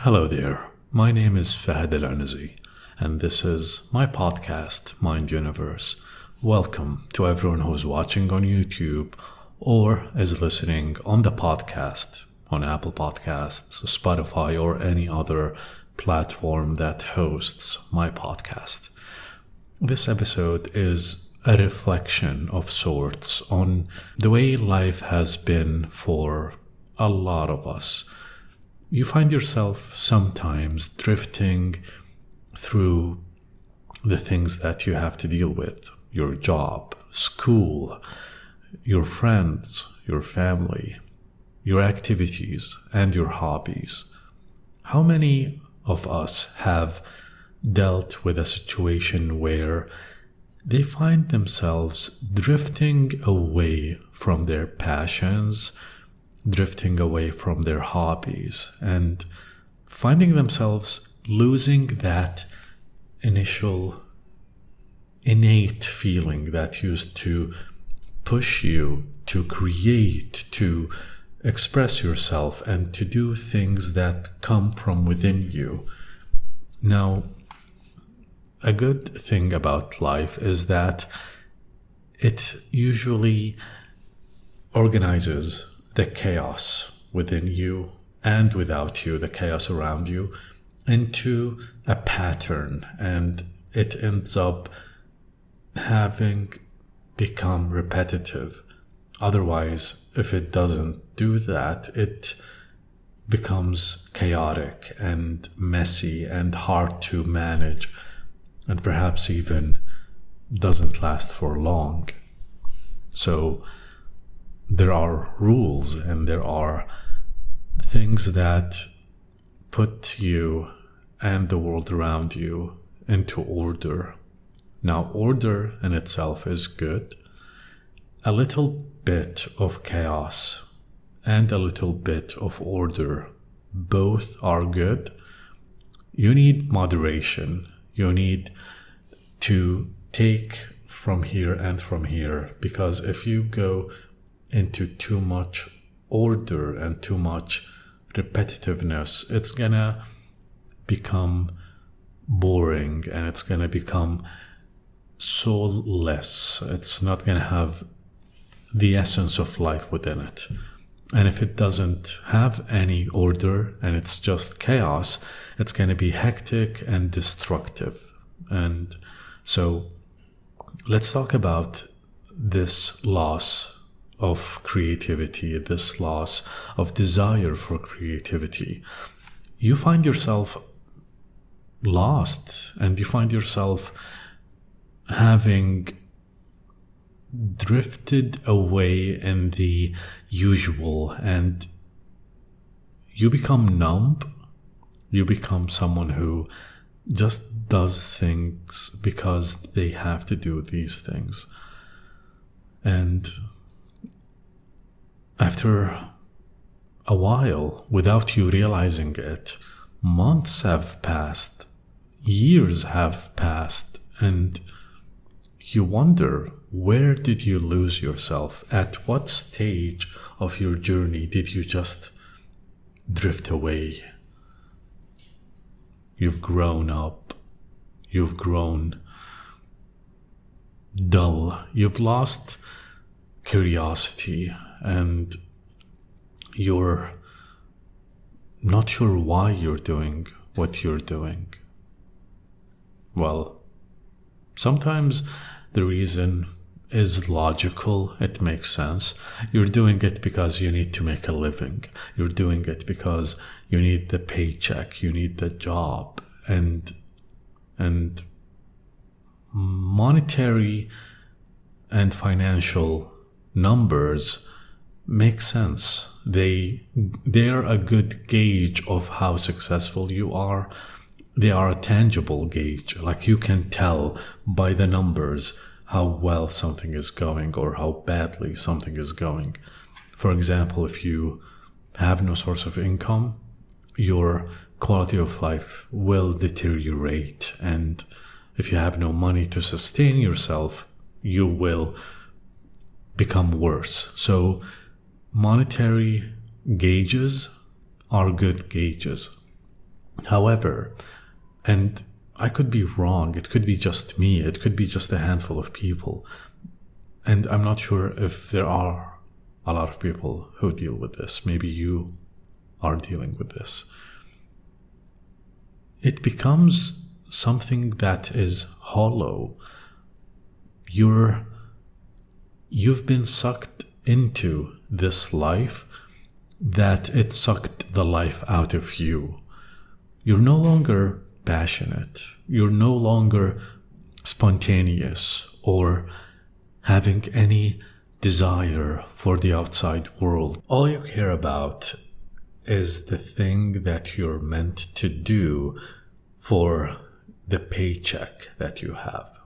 Hello there, my name is Fahad Al-Anazi, and this is my podcast, Mind Universe. Welcome to everyone who's watching on YouTube or is listening on the podcast, on Apple Podcasts, Spotify, or any other platform that hosts my podcast. This episode is a reflection of sorts on the way life has been for a lot of us. You find yourself sometimes drifting through the things that you have to deal with, your job, school, your friends, your family, your activities, and your hobbies. How many of us have dealt with a situation where they find themselves drifting away from their passions, drifting away from their hobbies, and finding themselves losing that initial innate feeling that used to push you to create, to express yourself, and to do things that come from within you. Now, a good thing about life is that it usually organizes the chaos within you and without you, the chaos around you, into a pattern, and it ends up having become repetitive. Otherwise, if it doesn't do that, it becomes chaotic and messy and hard to manage, and perhaps even doesn't last for long. So there are rules and there are things that put you and the world around you into order. Now, order in itself is good. A little bit of chaos and a little bit of order, both are good. You need moderation. You need to take from here and from here, because if you go into too much order and too much repetitiveness, it's gonna become boring and it's gonna become soulless. It's not gonna have the essence of life within it. And if it doesn't have any order and it's just chaos, it's gonna be hectic and destructive. And so let's talk about this loss of creativity, this loss of desire for creativity. You find yourself lost and you find yourself having drifted away in the usual, and you become numb. You become someone who just does things because they have to do these things. And after a while, without you realizing it, months have passed, years have passed, and you wonder, where did you lose yourself? At what stage of your journey did you just drift away? You've grown up. You've grown dull. You've lost curiosity, and you're not sure why you're doing what you're doing. Well, sometimes the reason is logical. It makes sense. You're doing it because you need to make a living. You're doing it because you need the paycheck, you need the job, and monetary and financial numbers make sense. They're a good gauge of how successful you are. They are a tangible gauge. Like, you can tell by the numbers how well something is going or how badly something is going. For example, if you have no source of income, your quality of life will deteriorate. And if you have no money to sustain yourself, you will become worse. So monetary gauges are good gauges. However, and I could be wrong, it could be just me, it could be just a handful of people, and I'm not sure if there are a lot of people who deal with this. Maybe you are dealing with this. It becomes something that is hollow. You've been sucked into this life that it sucked the life out of you. You're no longer passionate. You're no longer spontaneous or having any desire for the outside world. All you care about is the thing that you're meant to do for the paycheck that you have.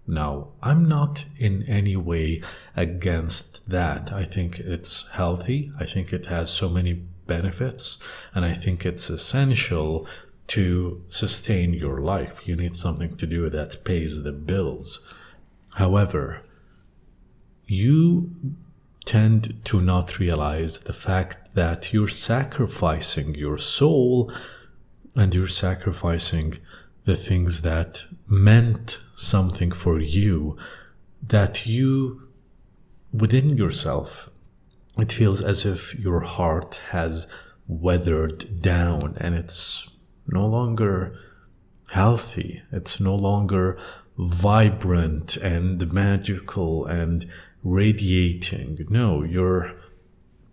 Now, I'm not in any way against that. I think it's healthy. I think it has so many benefits, and I think it's essential to sustain your life. You need something to do that pays the bills. However, you tend to not realize the fact that you're sacrificing your soul and you're sacrificing the things that meant something for you, that you, within yourself, it feels as if your heart has weathered down and it's no longer healthy. It's no longer vibrant and magical and radiating. No, you're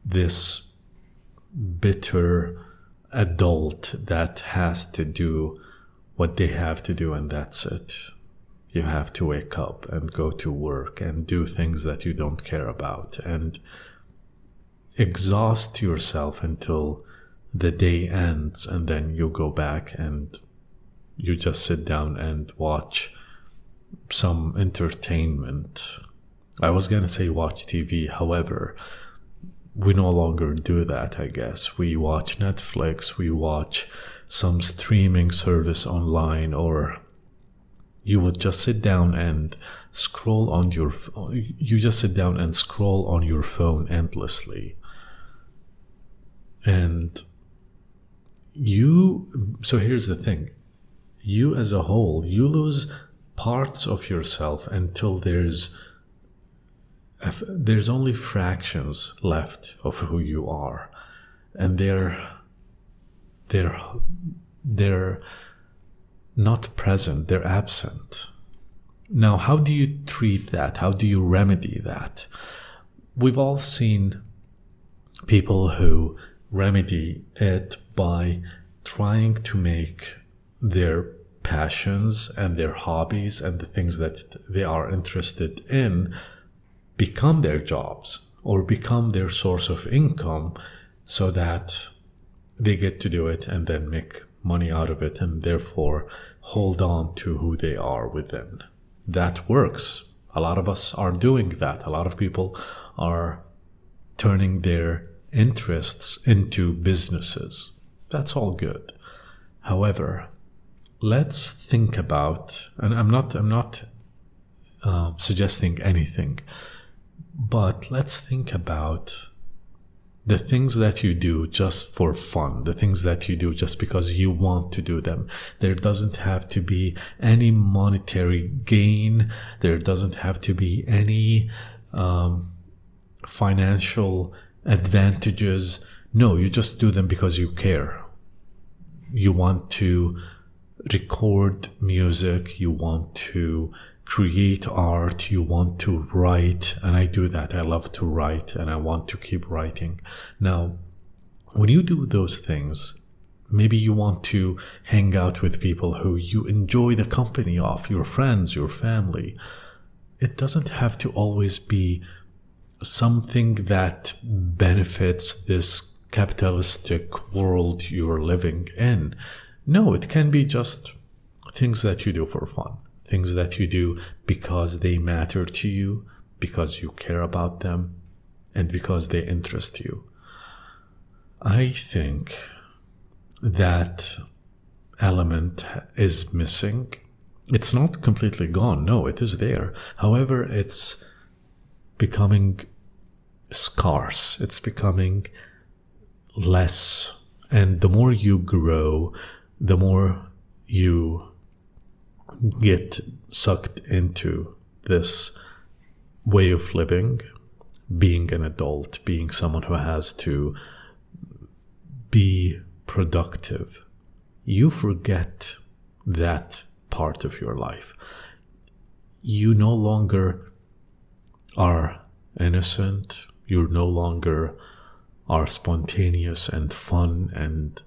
this bitter adult that has to do what they have to do, and that's it. You have to wake up and go to work and do things that you don't care about and exhaust yourself until the day ends, and then you go back and you just sit down and watch some entertainment. I was gonna say watch TV, however, we no longer do that, I guess. We watch Netflix, we watch some streaming service online, or you would just sit down and scroll on your phone endlessly. And so here's the thing. You as a whole, you lose parts of yourself until there's only fractions left of who you are, and they're not present, they're absent. Now, how do you treat that? How do you remedy that? We've all seen people who remedy it by trying to make their passions and their hobbies and the things that they are interested in become their jobs or become their source of income, so that they get to do it and then make money out of it and therefore hold on to who they are within. That works. A lot of us are doing that. A lot of people are turning their interests into businesses. That's all good. However, let's think about, and I'm not suggesting anything, but let's think about the things that you do just for fun, the things that you do just because you want to do them. There doesn't have to be any monetary gain. There doesn't have to be any financial advantages. No, you just do them because you care. You want to record music, you want to create art, you want to write, and I do that. I love to write and I want to keep writing. Now, when you do those things, maybe you want to hang out with people who you enjoy the company of, your friends, your family. It doesn't have to always be something that benefits this capitalistic world you're living in. No, it can be just things that you do for fun. Things that you do because they matter to you, because you care about them, and because they interest you. I think that element is missing. It's not completely gone. No, it is there. However, it's becoming scarce. It's becoming less. And the more you grow, the more you get sucked into this way of living, being an adult, being someone who has to be productive, you forget that part of your life. You no longer are innocent. You no longer are spontaneous and fun and,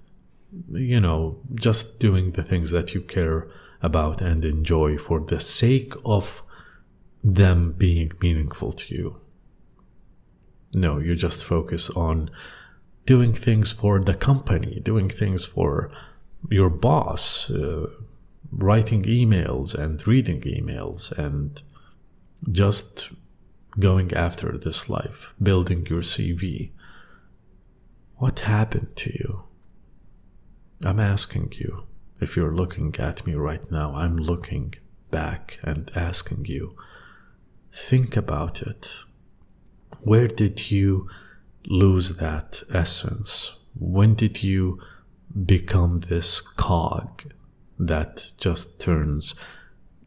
just doing the things that you care about and enjoy for the sake of them being meaningful to you. No, you just focus on doing things for the company, doing things for your boss, writing emails and reading emails and just going after this life, building your CV. What happened to you? I'm asking you. If you're looking at me right now, I'm looking back and asking you, think about it. Where did you lose that essence? When did you become this cog that just turns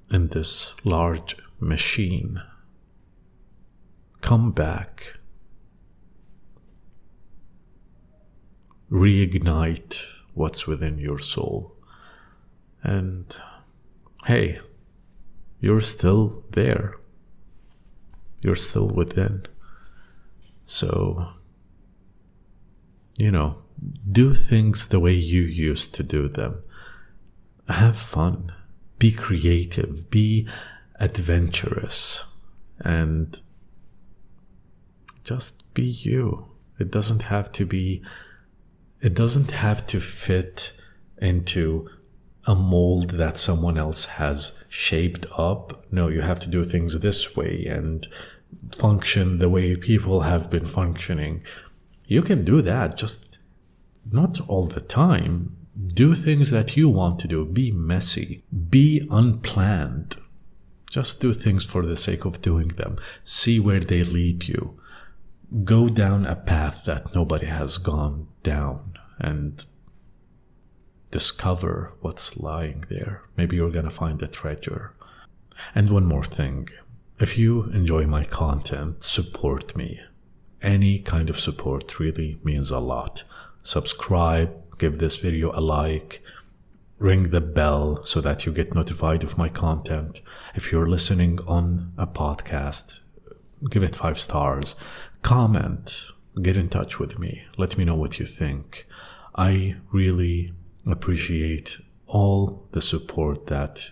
in this large machine? Come back. Reignite what's within your soul. And hey, you're still there. You're still within. So, do things the way you used to do them. Have fun. Be creative. Be adventurous. And just be you. It doesn't have to fit into a mold that someone else has shaped up. No, you have to do things this way and function the way people have been functioning. You can do that, just not all the time. Do things that you want to do. Be messy. Be unplanned. Just do things for the sake of doing them. See where they lead you. Go down a path that nobody has gone down and discover what's lying there. Maybe you're gonna find a treasure. And one more thing. If you enjoy my content, support me. Any kind of support really means a lot. Subscribe, give this video a like, ring the bell so that you get notified of my content. If you're listening on a podcast, give it 5 stars. Comment, get in touch with me. Let me know what you think. I really appreciate all the support that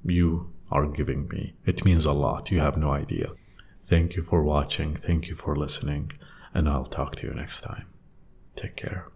you are giving me. It means a lot. You have no idea. Thank you for watching. Thank you for listening. And I'll talk to you next time. Take care.